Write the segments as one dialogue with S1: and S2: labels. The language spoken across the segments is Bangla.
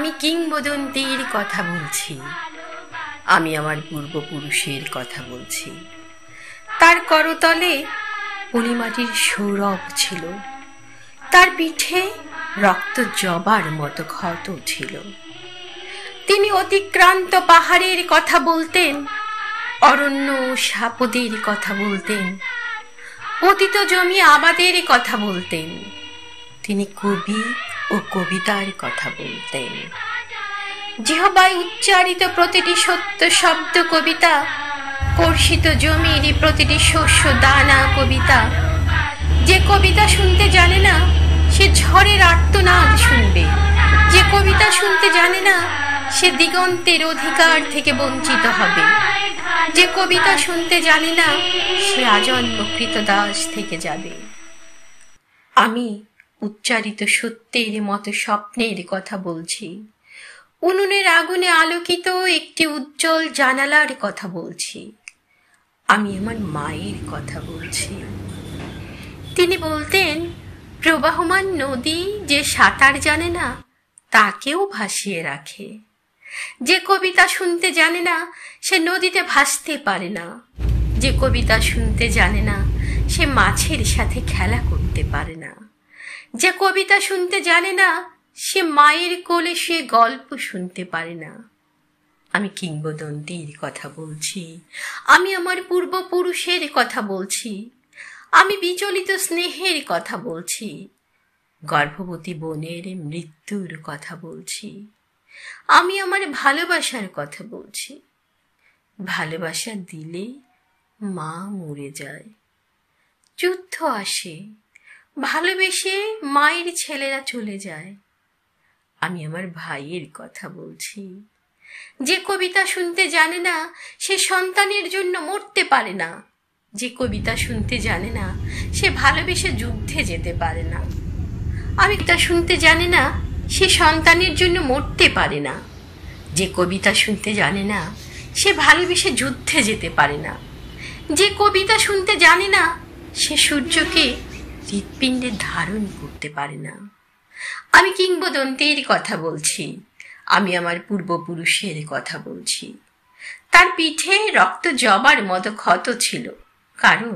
S1: আমি কিংবদন্তির কথা বলছি, আমি আমার পূর্বপুরুষের কথা বলছি। তার করতলে পলিমাটির সৌরভ ছিল, তার পিঠে রক্ত জবার মতো ক্ষত ছিল। তিনি অতিক্রান্ত পাহাড়ের কথা বলতেন, অরণ্য সাপদের কথা বলতেন, পতিত জমি আবাদের কথা বলতেন। তিনি কবি ও কবিতার কথা বলতেন। জিহ্বায় উচ্চারিত প্রতিটি সত্য শব্দ কবিতা, কর্ষিত জমির প্রতিটি শস্য দানা কবিতা। যে কবিতা শুনতে জানে না সে ঝড়ের আর্তনাদ শুনবে, যে কবিতা শুনতে জানে না সে দিগন্তের অধিকার থেকে বঞ্চিত হবে, যে কবিতা শুনতে জানে না সে আজন্ম কৃতদাস থেকে যাবে। আমি উচ্চারিত সত্যের মতো স্বপ্নের কথা বলছি, উনুনের আগুনে আলোকিত একটি উজ্জ্বল জানালার কথা বলছি। আমি আমার মায়ের কথা বলছি। তিনি বলতেন, প্রবাহমান নদী যে সাঁতার জানে না তাকেও ভাসিয়ে রাখে। যে কবিতা শুনতে জানে না সে নদীতে ভাসতে পারে না। যে কবিতা শুনতে জানে না সে মাছের সাথে খেলা করতে পারে না। যে কবিতা শুনতে জানে না সে মায়ের কোলে সে গল্প শুনতে পারে না। আমি কিংবদন্তির কথা বলছি, আমি আমার পূর্বপুরুষের কথা বলছি, আমি বিচলিত স্নেহের কথা বলছি, গর্ভবতী বোনের মৃত্যুর কথা বলছি। আমি আমার ভালোবাসার কথা বলছি। ভালোবাসা দিলে মা মরে যায়, যুদ্ধ আসে, ভালোবেসে মায়ের ছেলেরা চলে যায়। আমি আমার ভাইয়ের কথা বলছি। যে কবিতা শুনতে জানে না সে সন্তানের জন্য মরতে পারে না। যে কবিতা শুনতে জানে না সে ভালোবেসে যুদ্ধে যেতে পারে না। আমি তা শুনতে জানে না সে সন্তানের জন্য মরতে পারে না। যে কবিতা শুনতে জানে না সে ভালোবেসে যুদ্ধে যেতে পারে না। যে কবিতা শুনতে জানে না সে সূর্যকে হৃৎপিণ্ডে ধারণ করতে পারে না। আমি কিংবদন্তির কথা বলছি, আমি আমার পূর্বপুরুষের কথা বলছি। তার পিঠে রক্ত জবার মতো ক্ষত ছিল, কারণ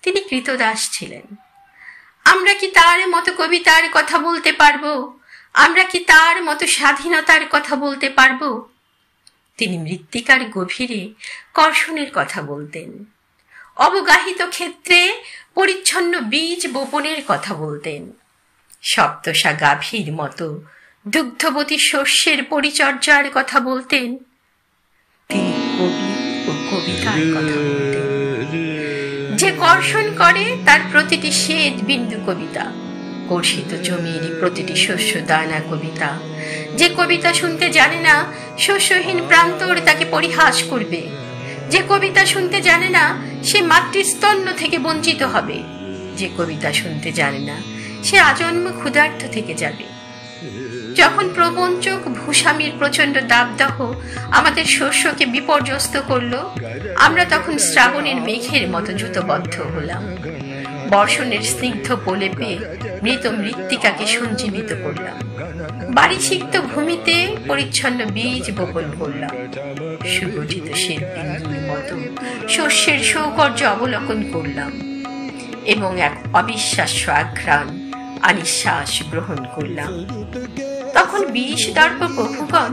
S1: তিনি কৃতদাস ছিলেন। আমরা কি তার মতো কবিতার কথা বলতে পারবো? আমরা কি তার মতো স্বাধীনতার কথা বলতে পারবো? তিনি মৃত্তিকার গভীরে কর্ষণের কথা বলতেন, অবগাহিত ক্ষেত্রে পরিচ্ছন্ন বীজ বপনের কথা বলতেন, সপ্তসা গাভীর মতো দুগ্ধবতী শস্যের পরিচর্যার কথা বলতেন। তিনি কবি ও কবিতার কথা বলতেন। যে কর্ষণ করে তার প্রতিটি শ্বেত বিন্দু কবিতা, কর্ষিত জমির প্রতিটি শস্য দানা কবিতা। যে কবিতা শুনতে জানে না শস্যহীন প্রান্তর তাকে পরিহাস করবে। যে কবিতা শুনতে জানে না সে মাতৃস্তন্য থেকে বঞ্চিত হবে। যে কবিতা শুনতে জানে না সে আজন্ম ক্ষুধার্ত থেকে যাবে। যখন প্রপঞ্চক ভূস্বামীর প্রচন্ড দাবদাহ আমাদের শস্যকে বিপর্যস্ত করলো, আমরা তখন শ্রাবণের মেঘের মতো জুতবদ্ধ হলাম। বর্ষণের স্নিগ্ধ প্রলেপে মৃত মৃত্তিকাকে সঞ্জীবিত করলাম। বাড়ি সিক্ত ভূমিতে পরিচ্ছন্ন বীজ বপন করলাম। সুগঠিত শ্বেতবিন্দুর মতো শস্যের সৌকর্য অবলোকন করলাম এবং এক অবিশ্বাস্য আঘ্রাণ আনিশ্বাস গ্রহণ করলাম। তখন বিষ দর্প প্রভুগণ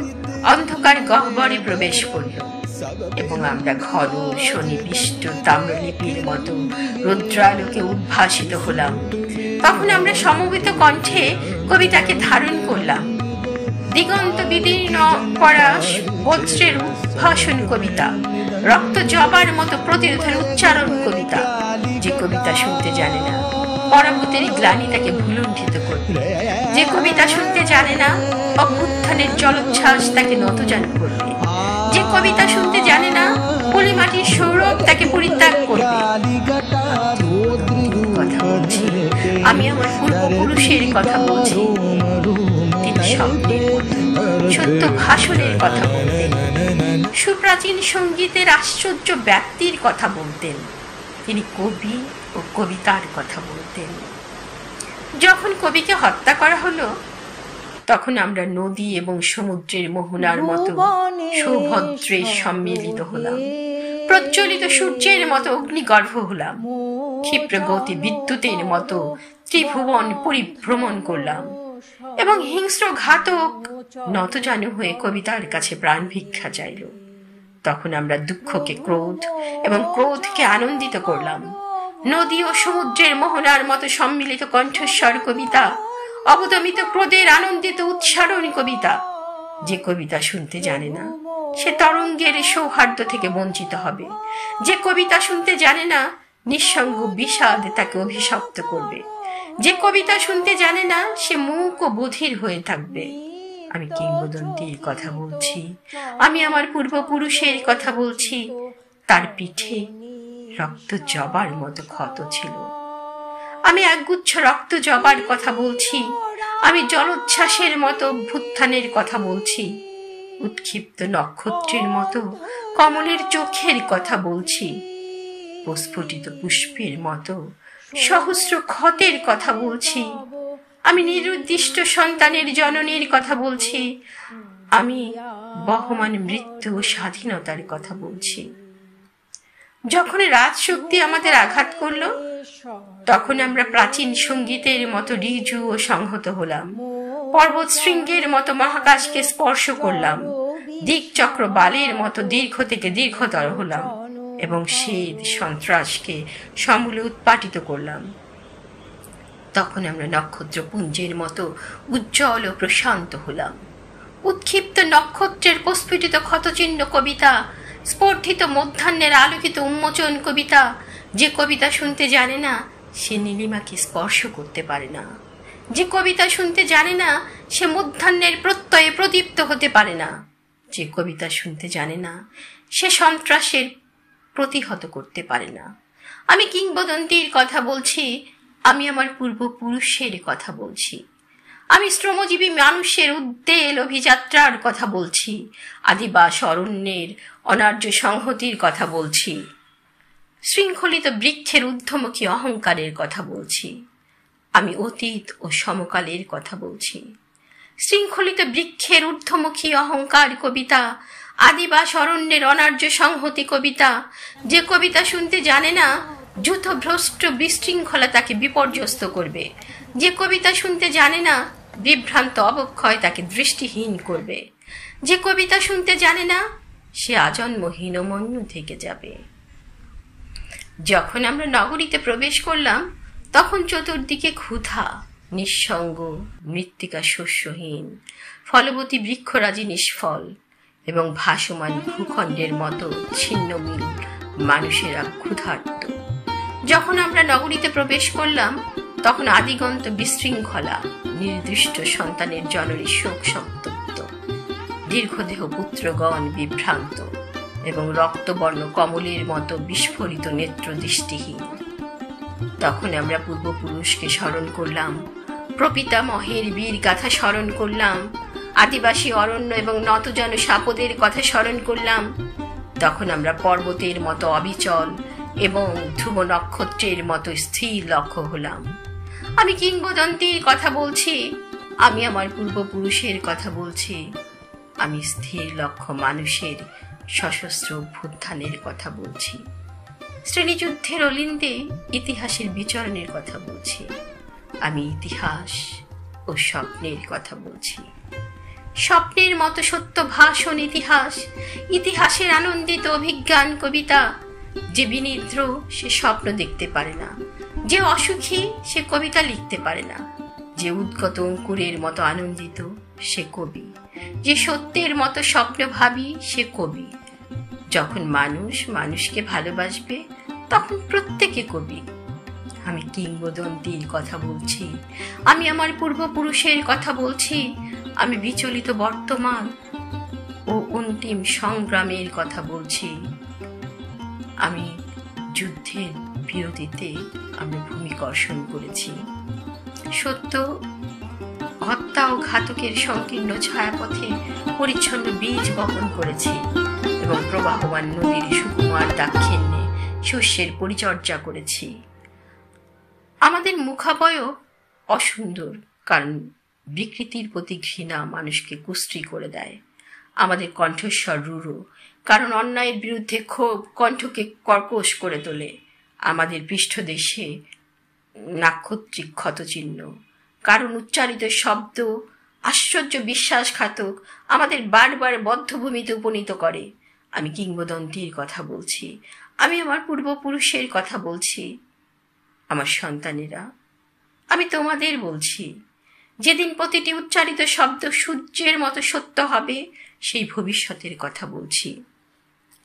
S1: অন্ধকার গহ্বরে প্রবেশ করল এবং আমরা ঘন শনিবিষ্ট তাম্রলিপির মতো রৌদ্রালোকে উদ্ভাসিত হলাম। তখন আমরা সমবেত কণ্ঠে কবিতাকে ধারণ করলাম। দিগন্ত বিদীর্ণ পরাশ বজ্রের উদ্ভাসন কবিতা, রক্ত জবার মতো প্রতিরোধের উচ্চারণ কবিতা। যে কবিতা শুনতে জানে না পরাভূতের গ্লানি তাকে ভুলুণ্ঠিত করবে। যে কবিতা শুনতে জানে না অভ্যুত্থানের জলোচ্ছ্বাস তাকে নতজান করবে। যে কবিতা শুনতে জানে না পলিমাটির সৌরভ তাকে পরিত্যাগ করবে। কথা বলছি, আমি আমার পূর্বপুরুষের কথা বলছি। তিনি স্বপ্নের সত্য ভাষণের কথা বলতেন, সুপ্রাচীন সঙ্গীতের আশ্চর্য ব্যক্তির কথা বলতেন। তিনি কবি ও কবিতার কথা বলতেন। যখন কবিকে হত্যা করা হলো তখন আমরা নদী এবং সমুদ্রের মোহনার মতো সৌভদ্রে সম্মিলিত হলাম, প্রজ্বলিত সূর্যের মতো অগ্নিগর্ভ হলাম, ক্ষিপ্র গতি বিদ্যুতের মতো ত্রিভুবন পরিভ্রমণ করলাম এবং হিংস্র ঘাতক নতজানু হয়ে কবিতার কাছে প্রাণ ভিক্ষা চাইল। তখন আমরা দুঃখকে ক্রোধ এবং ক্রোধকে আনন্দিত করলাম। নদী ও সমুদ্রের মোহনার মতো সম্মিলিত কণ্ঠস্বর কবিতা, অবদমিত ক্রোধের আনন্দিত উচ্চারণ কবিতা। যে কবিতা শুনতে জানে না সে তরঙ্গের সৌহার্দ্য থেকে বঞ্চিত হবে। যে কবিতা শুনতে জানে না নিঃসঙ্গ বিষাদ তাকে অভিশপ্ত করবে। যে কবিতা শুনতে জানে না সে মূক ও বধির হয়ে থাকবে। আমি কিংবদন্তির কথা বলছি, আমি আমার পূর্বপুরুষের কথা বলছি। তার পিঠে রক্ত জবার মতো ক্ষত ছিল। আমি একগুচ্ছ রক্ত জবার কথা বলছি। আমি জলোচ্ছ্বাসের মতো অভ্যুত্থানের কথা বলছি। উৎক্ষিপ্ত নক্ষত্রের মতো কমলের চোখের কথা বলছি। প্রস্ফুটিত পুষ্পের মতো সহস্র ক্ষতের কথা বলছি। আমি নিরুদ্দিষ্ট সন্তানের জননীর কথা বলছি। আমি বহমান মৃত্যু ও স্বাধীনতার কথা বলছি। যখন রাজশক্তি আমাদের আঘাত করলো তখন আমরা প্রাচীন সঙ্গীতের মতো ঋজু ও সংহত হলাম। পর্বত শৃঙ্গের মতো মহাকাশকে স্পর্শ করলাম। দিকচক্র বালের মতো দীর্ঘ থেকে দীর্ঘতর হলাম এবং শ্বেত সন্ত্রাসকে সমূলে উৎপাটিত করলাম। তখন আমরা নক্ষত্রপুঞ্জের মতো উজ্জ্বল ও প্রশান্ত হলাম। উৎক্ষিপ্ত নক্ষত্রের প্রস্ফুটিত ক্ষতচিহ্ন কবিতা, স্পর্ধিত মধ্যাহ্নের আলোকিত উন্মোচন কবিতা। যে কবিতা শুনতে জানে না সে নীলিমাকে স্পর্শ করতে পারে না। যে কবিতা শুনতে জানে না সে মধ্যাহ্নের প্রত্যয়ে প্রদীপ্ত হতে পারে না। যে কবিতা শুনতে জানে না সে সন্ত্রাসের প্রতিহত করতে পারে না। আমি কিংবদন্তির কথা বলছি, আমি আমার পূর্বপুরুষের কথা বলছি। আমি শ্রমজীবী মানুষের উদ্বেল অভিযাত্রার কথা বলছি। আদিবাস অরণ্যের অনার্য সংহতির কথা বলছি। শৃঙ্খলিত বৃক্ষের ঊর্ধ্বমুখী অহংকারের কথা বলছি। আমি অতীত ও সমকালের কথা বলছি। শৃঙ্খলিত বৃক্ষের ঊর্ধ্বমুখী অহংকার কবিতা, আদিবাস অরণ্যের অনার্য সংহতি কবিতা। যে কবিতা শুনতে জানে না যূথভ্রষ্ট বিশৃঙ্খলা তাকে বিপর্যস্ত করবে। যে কবিতা শুনতে জানে না বিভ্রান্ত অবক্ষয় তাকে দৃষ্টিহীন করবে। যে কবিতা শুনতে জানে না সে আজন্ম হীনমন্য থেকে যাবে। যখন আমরা নগরীতে প্রবেশ করলাম তখন চতুর্দিকে ক্ষুধা, নিঃসঙ্গ, মৃত্তিকা শস্যহীন, ফলবতী বৃক্ষরাজি নিষ্ফল এবং ভাসমান ভূখণ্ডের মতো ছিন্নমিল মানুষেরা ক্ষুধার্ত। যখন আমরা নগরীতে প্রবেশ করলাম তখন আদিগন্ত বিশৃঙ্খলা, নির্দিষ্ট সন্তানের জননী শোক সন্তপ্ত, দীর্ঘদেহ পুত্রগণ বিভ্রান্ত এবং রক্তবর্ণ কমলের মতো বিস্ফোরিত নেত্র দৃষ্টিহীন। তখন আমরা পূর্বপুরুষকে স্মরণ করলাম, প্রপিতামহের বীর গাথা স্মরণ করলাম, আদিবাসী অরণ্য এবং নতজানু সাপদের কথা স্মরণ করলাম। তখন আমরা পর্বতের মতো অবিচল এবং ধ্রুব নক্ষত্রের মতো স্থির লক্ষ্য হলাম। আমি কিংবদন্তির কথা বলছি, আমি আমার পূর্বপুরুষের কথা বলছি। আমি স্থির লক্ষ্য মানুষের সশস্ত্র অভ্যুত্থানের কথা বলছি। শ্রেণীযুদ্ধের অলিন্দে ইতিহাসের বিচরণের কথা বলছি। আমি ইতিহাস ও স্বপ্নের কথা বলছি। স্বপ্নের মতো সত্য ভাষণ ইতিহাস, ইতিহাসের আনন্দিত অভিজ্ঞান কবিতা। যে বিনিদ্র সে স্বপ্ন দেখতে পারে না, যে অসুখী সে কবিতা লিখতে পারে না। যে উদ্গত অঙ্কুরের মতো আনন্দিত সে কবি, যে সত্যের মতো স্বপ্ন ভাবি সে কবি। যখন মানুষ মানুষকে ভালোবাসবে তখন প্রত্যেকে কবি। আমি কিংবদন্তির কথা বলছি, আমি আমার পূর্বপুরুষের কথা বলছি। আমি বিচলিত বর্তমান ও অন্তিম সংগ্রামের কথা বলছি। আমি যুদ্ধের বিরতিতে আমি ভূমিকর্ষণ করেছি। সত্য হত্যা ও ঘাতকের সংকীর্ণ ছায়াপথে পরিচ্ছন্ন বীজ বপন করেছি এবং প্রবাহমান নদীর সুকুমার দাক্ষিণ্যে শস্যের পরিচর্যা করেছি। আমাদের মুখাবয়ব অসুন্দর, কারণ বিকৃতির প্রতি ঘৃণা মানুষকে কুশ্রী করে দেয়। আমাদের কণ্ঠস্বর রূঢ়, কারণ অন্যায়ের বিরুদ্ধে ক্ষোভ কণ্ঠকে কর্কশ করে তোলে। আমাদের পৃষ্ঠদেশে নাক্ষত্রিক ক্ষতচিহ্ন, কারণ উচ্চারিত শব্দ আশ্চর্য বিশ্বাসঘাতক, আমাদের বারবার বদ্ধভূমিতে উপনীত করে। আমি কিংবদন্তির কথা বলছি, আমি আমার পূর্বপুরুষের কথা বলছি। আমার সন্তানেরা, আমি তোমাদের বলছি, যেদিন প্রতিটি উচ্চারিত শব্দ সূর্যের মতো সত্য হবে, সেই ভবিষ্যতের কথা বলছি,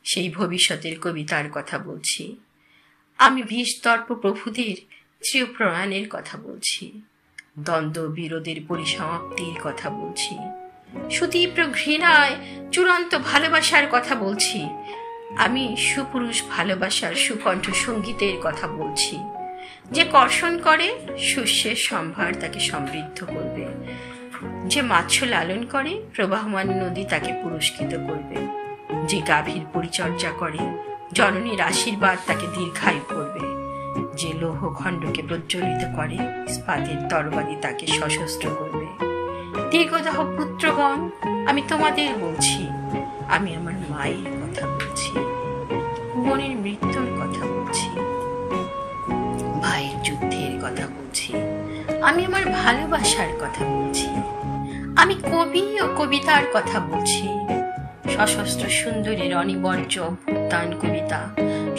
S1: সেই ভবিষ্যতের কবিতার কথা বলছি। আমি ভীষদর্প প্রভুদের চির প্রয়াণের কথা বলছি, দ্বন্দ্ব বিরোধের পরিসমাপ্তির কথা বলছি, সুতীব্র ঘৃণায় চূড়ান্ত ভালোবাসার কথা বলছি। আমি সুপুরুষ ভালোবাসার সুকণ্ঠ সঙ্গীতের কথা বলছি, যে কর্ষণ করে শস্যের সম্ভার তাকে সমৃদ্ধ করবে, যে মাৎস্য লালন করে প্রবাহমান নদী তাকে পুরস্কৃত করবে, যে গাভীর পরিচর্যা করে জননীর আশীর্বাদ তাকে দীর্ঘায়ু করবে, যে লৌহ খণ্ডকে প্রজ্বলিত করে ইস্পাতের তরবারি তাকে সশস্ত্র করবে। দীর্ঘদাহ পুত্রগণ, আমি তোমাদের বলছি, আমি আমার মায়ের কথা বলছি, বোনের মৃত্যুর কথা বলছি, ভাইয়ের যুদ্ধের কথা বলছি, আমি আমার ভালোবাসার কথা বলছি, আমি কবি ও কবিতার কথা বলছি, সশস্ত্র সুন্দরীর অনিবার্য অভ্যুত্থান কবিতা,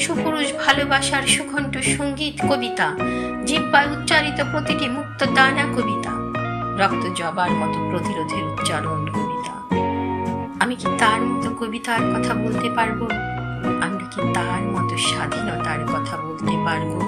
S1: সুপুরুষ ভালোবাসার সুকণ্ঠ সঙ্গীত কবিতা, জিহ্বায় উচ্চারিত প্রতিটি মুক্ত দানা কবিতা, রক্ত জবার মতো প্রতিরোধের উচ্চারণ কবিতা। আমি কি তার মতো কবিতার কথা বলতে পারবো? আমরা কি তার মতো স্বাধীনতার কথা বলতে পারবো?